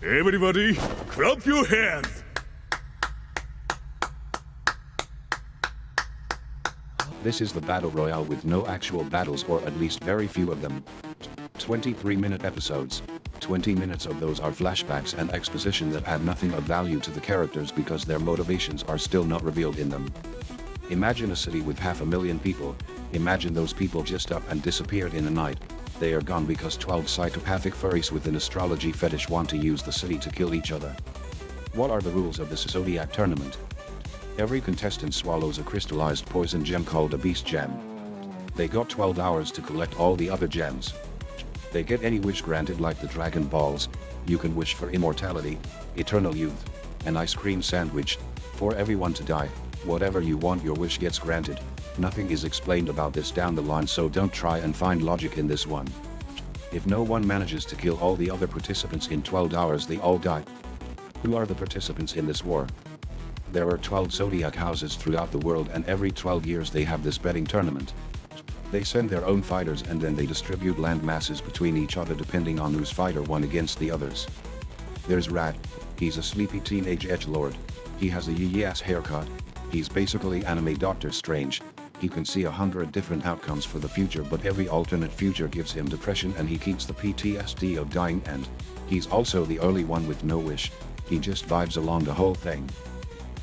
Everybody, clap your hands! This is the Battle Royale with no actual battles, or at least very few of them. 23-minute episodes. 20 minutes of those are flashbacks and exposition that add nothing of value to the characters because their motivations are still not revealed in them. Imagine a city with 500,000 people. Imagine those people just up and disappeared in a night. They are gone because 12 psychopathic furries with an astrology fetish want to use the city to kill each other. What are the rules of this Zodiac tournament? Every contestant swallows a crystallized poison gem called a beast gem. They got 12 hours to collect all the other gems. They get any wish granted, like the Dragon Balls. You can wish for immortality, eternal youth, an ice cream sandwich, for everyone to die. Whatever you want, your wish gets granted. Nothing is explained about this down the line, so don't try and find logic in this one. If no one manages to kill all the other participants in 12 hours, they all die. Who are the participants in this war? There are 12 Zodiac houses throughout the world, and every 12 years they have this betting tournament. They send their own fighters and then they distribute land masses between each other depending on whose fighter won against the others. There's Rat. He's a sleepy teenage edgelord. He has a yee-ass haircut. He's basically anime Doctor Strange. He can see 100 different outcomes for the future, but every alternate future gives him depression and he keeps the PTSD of dying, and he's also the only one with no wish. He just vibes along the whole thing.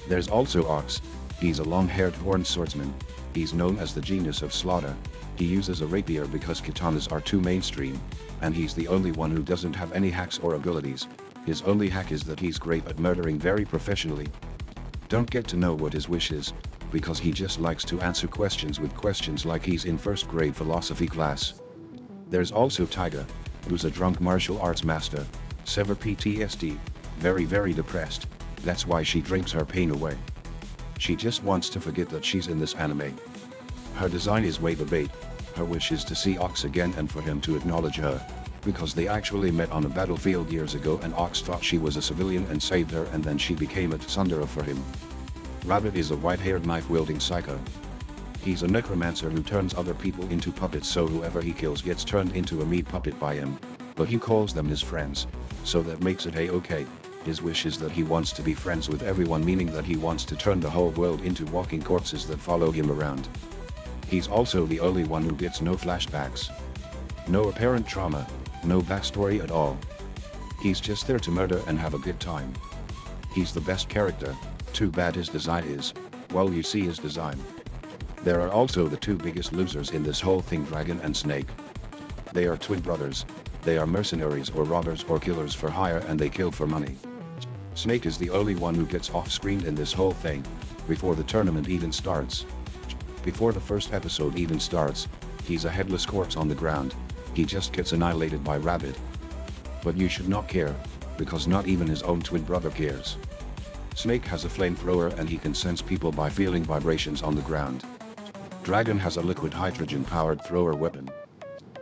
There's also Ox. He's a long-haired horned swordsman. He's known as the genius of slaughter. He uses a rapier because katanas are too mainstream, and he's the only one who doesn't have any hacks or abilities. His only hack is that he's great at murdering very professionally. Don't get to know what his wish is, because he just likes to answer questions with questions like he's in first grade philosophy class. There's also Taiga, who's a drunk martial arts master. Severe PTSD. Very depressed. That's why she drinks her pain away. She just wants to forget that she's in this anime. Her design is way the bait. Her wish is to see Ox again and for him to acknowledge her, because they actually met on a battlefield years ago and Ox thought she was a civilian and saved her, and then she became a tsundere for him. Rabbit is a white-haired knife-wielding psycho. He's a necromancer who turns other people into puppets, so whoever he kills gets turned into a meat puppet by him, but he calls them his friends, so that makes it a-okay. His wish is that he wants to be friends with everyone, meaning that he wants to turn the whole world into walking corpses that follow him around. He's also the only one who gets no flashbacks. No apparent trauma, no backstory at all. He's just there to murder and have a good time. He's the best character. Too bad his design is, well, you see his design. There are also the two biggest losers in this whole thing, Dragon and Snake. They are twin brothers. They are mercenaries or robbers or killers for hire, and they kill for money. Snake is the only one who gets off-screen in this whole thing, before the tournament even starts. Before the first episode even starts, he's a headless corpse on the ground. He just gets annihilated by Rabbit. But you should not care, because not even his own twin brother cares. Snake has a flamethrower and he can sense people by feeling vibrations on the ground. Dragon has a liquid hydrogen-powered thrower weapon.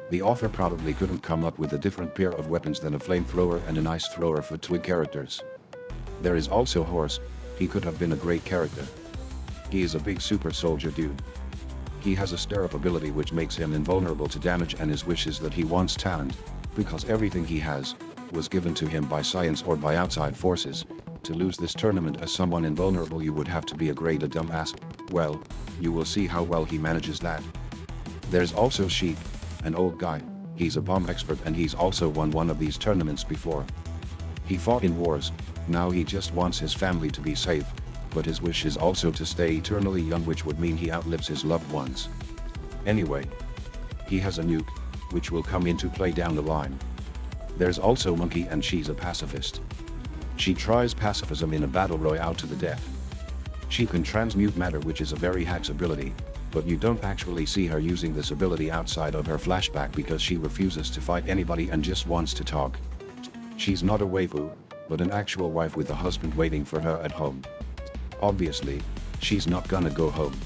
The author probably couldn't come up with a different pair of weapons than a flamethrower and an ice thrower for twin characters. There is also Horse. He could have been a great character. He is a big super soldier dude. He has a stirrup ability which makes him invulnerable to damage, and his wish is that he wants talent, because everything he has was given to him by science or by outside forces. To lose this tournament as someone invulnerable, you would have to be a great dumbass. Well, you will see how well he manages that. There's also Sheep, an old guy. He's a bomb expert and he's also won one of these tournaments before. He fought in wars. Now he just wants his family to be safe, but his wish is also to stay eternally young, which would mean he outlives his loved ones. Anyway, he has a nuke, which will come into play down the line. There's also Monke, and she's a pacifist. She tries pacifism in a battle royale to the death. She can transmute matter, which is a very hacks ability, but you don't actually see her using this ability outside of her flashback because she refuses to fight anybody and just wants to talk. She's not a waifu, but an actual wife with a husband waiting for her at home. Obviously, she's not gonna go home.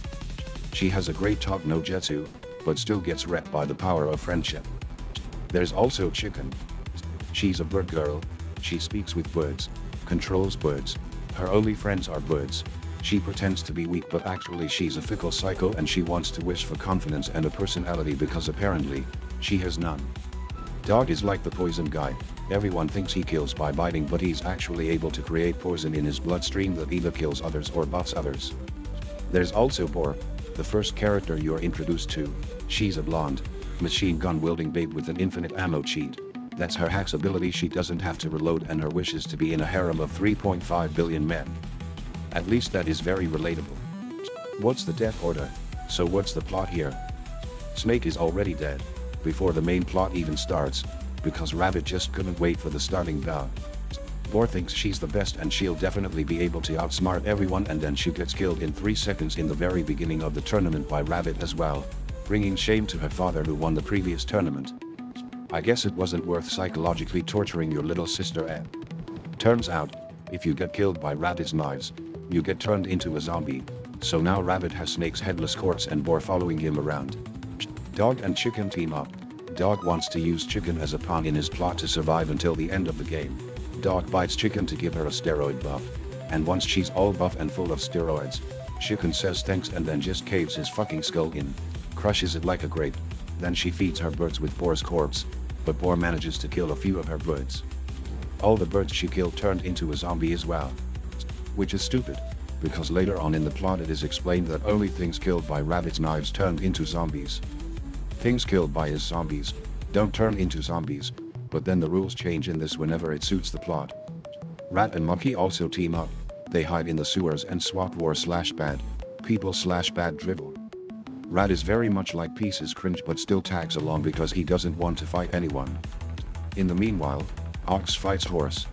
She has a great talk no jutsu, but still gets wrecked by the power of friendship. There's also Chicken. She's a bird girl. She speaks with birds, controls birds. Her only friends are birds. She pretends to be weak, but actually she's a fickle psycho, and she wants to wish for confidence and a personality because apparently, she has none. Dog is like the poison guy. Everyone thinks he kills by biting, but he's actually able to create poison in his bloodstream that either kills others or buffs others. There's also Boar, the first character you're introduced to. She's a blonde, machine gun wielding babe with an infinite ammo cheat. That's her hack's ability. She doesn't have to reload, and her wish is to be in a harem of 3.5 billion men. At least that is very relatable. What's the death order? So what's the plot here? Snake is already dead before the main plot even starts, because Rabbit just couldn't wait for the starting bell. Boar thinks she's the best and she'll definitely be able to outsmart everyone, and then she gets killed in 3 seconds in the very beginning of the tournament by Rabbit as well, bringing shame to her father who won the previous tournament. I guess it wasn't worth psychologically torturing your little sister, eh? Turns out, if you get killed by Rabbit's knives, you get turned into a zombie, so now Rabbit has Snake's headless corpse and Boar following him around. Dog and Chicken team up. Dog wants to use Chicken as a pawn in his plot to survive until the end of the game. Dog bites Chicken to give her a steroid buff, and once she's all buff and full of steroids, Chicken says thanks and then just caves his fucking skull in, crushes it like a grape. Then she feeds her birds with Boar's corpse, but Boar manages to kill a few of her birds. All the birds she killed turned into a zombie as well. Which is stupid, because later on in the plot it is explained that only things killed by Rabbit's knives turned into zombies. Things killed by his zombies don't turn into zombies, but then the rules change in this whenever it suits the plot. Rat and Monke also team up. They hide in the sewers and swap war/bad people/bad dribble. Rat is very much like Pieces cringe but still tags along because he doesn't want to fight anyone. In the meanwhile, Ox fights Horse.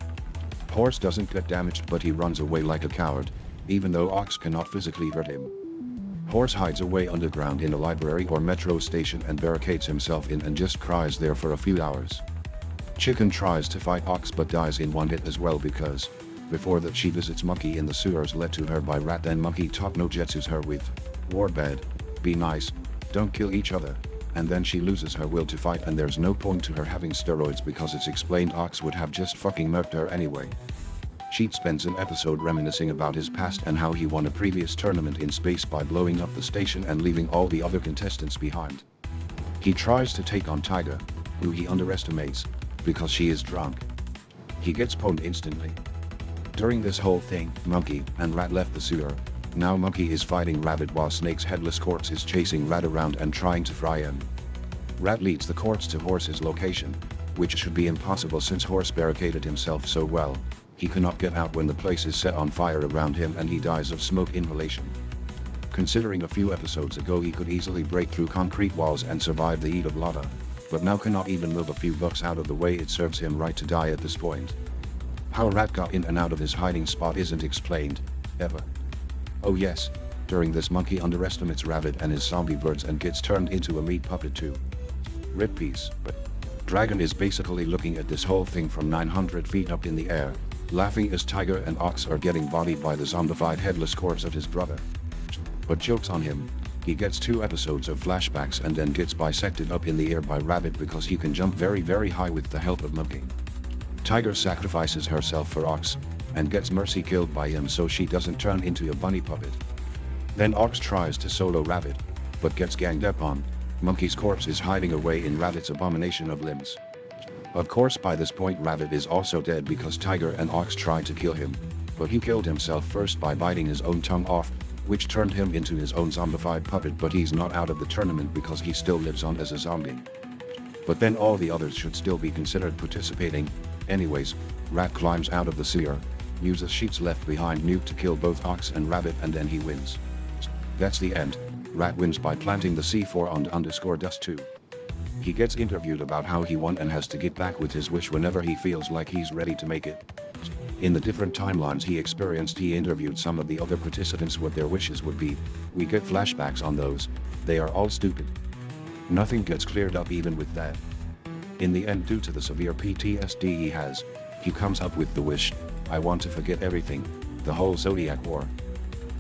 Horse doesn't get damaged but he runs away like a coward, even though Ox cannot physically hurt him. Horse hides away underground in a library or metro station and barricades himself in and just cries there for a few hours. Chicken tries to fight Ox but dies in one hit as well because, before that she visits Monke in the sewers led to her by Rat. Then Monke top no jetsus her with, Warbed, be nice, don't kill each other, and then she loses her will to fight and there's no point to her having steroids because it's explained Ox would have just fucking murked her anyway. Sheet spends an episode reminiscing about his past and how he won a previous tournament in space by blowing up the station and leaving all the other contestants behind. He tries to take on Tiger, who he underestimates, because she is drunk. He gets pwned instantly. During this whole thing, Monke and Rat left the sewer. Now Monke is fighting Rabbit while Snake's headless corpse is chasing Rat around and trying to fry him. Rat leads the corpse to Horse's location, which should be impossible since Horse barricaded himself so well. He cannot get out when the place is set on fire around him and he dies of smoke inhalation. Considering a few episodes ago he could easily break through concrete walls and survive the heat of lava, but now cannot even move a few bucks out of the way. It serves him right to die at this point. How Rat got in and out of his hiding spot isn't explained, ever. Oh yes, during this Monke underestimates Rabbit and his zombie birds and gets turned into a meat puppet too. Rip piece. Dragon is basically looking at this whole thing from 900 feet up in the air, laughing as Tiger and Ox are getting bodied by the zombified headless corpse of his brother. But joke's on him, he gets 2 episodes of flashbacks and then gets bisected up in the air by Rabbit because he can jump very high with the help of Monke. Tiger sacrifices herself for Ox, and gets Mercy killed by him so she doesn't turn into a bunny puppet. Then Ox tries to solo Rabbit, but gets ganged up on. Monke's corpse is hiding away in Rabbit's abomination of limbs. Of course by this point Rabbit is also dead because Tiger and Ox tried to kill him, but he killed himself first by biting his own tongue off, which turned him into his own zombified puppet, but he's not out of the tournament because he still lives on as a zombie. But then all the others should still be considered participating. Anyways, Rat climbs out of the sewer, uses Sheet's left behind nuke to kill both Ox and Rabbit, and then he wins. That's the end. Rat wins by planting the C4 on _dust 2. He gets interviewed about how he won and has to get back with his wish whenever he feels like he's ready to make it. In the different timelines he experienced, he interviewed some of the other participants what their wishes would be. We get flashbacks on those. They are all stupid. Nothing gets cleared up even with that. In the end, due to the severe PTSD he has, he comes up with the wish, I want to forget everything, the whole Zodiac War.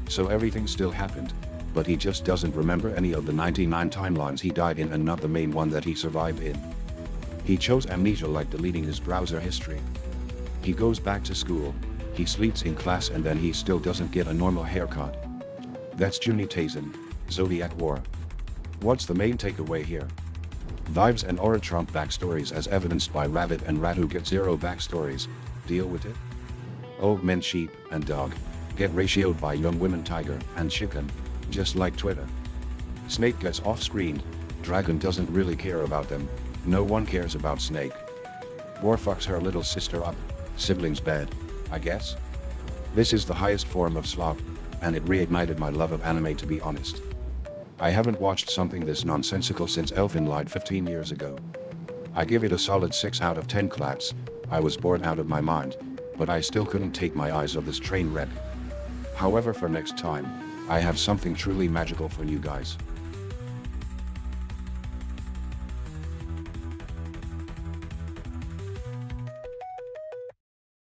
So everything still happened, but he just doesn't remember any of the 99 timelines he died in and not the main one that he survived in. He chose amnesia, like deleting his browser history. He goes back to school, he sleeps in class, and then he still doesn't get a normal haircut. That's Juni Taisen, Zodiac War. What's the main takeaway here? Vibes and aura trump backstories as evidenced by Rabbit and Ratu get zero backstories. Deal with it? Old men sheep and dog get ratioed by young women tiger and chicken, just like Twitter. Snake gets off-screened. Dragon doesn't really care about them. No one cares about Snake. War fucks her little sister up. Siblings bad, I guess? This is the highest form of slop, and it reignited my love of anime, to be honest. I haven't watched something this nonsensical since Elfen Lied 15 years ago. I give it a solid 6 out of 10 clats. I was bored out of my mind, but I still couldn't take my eyes off this train wreck. However, for next time, I have something truly magical for you guys.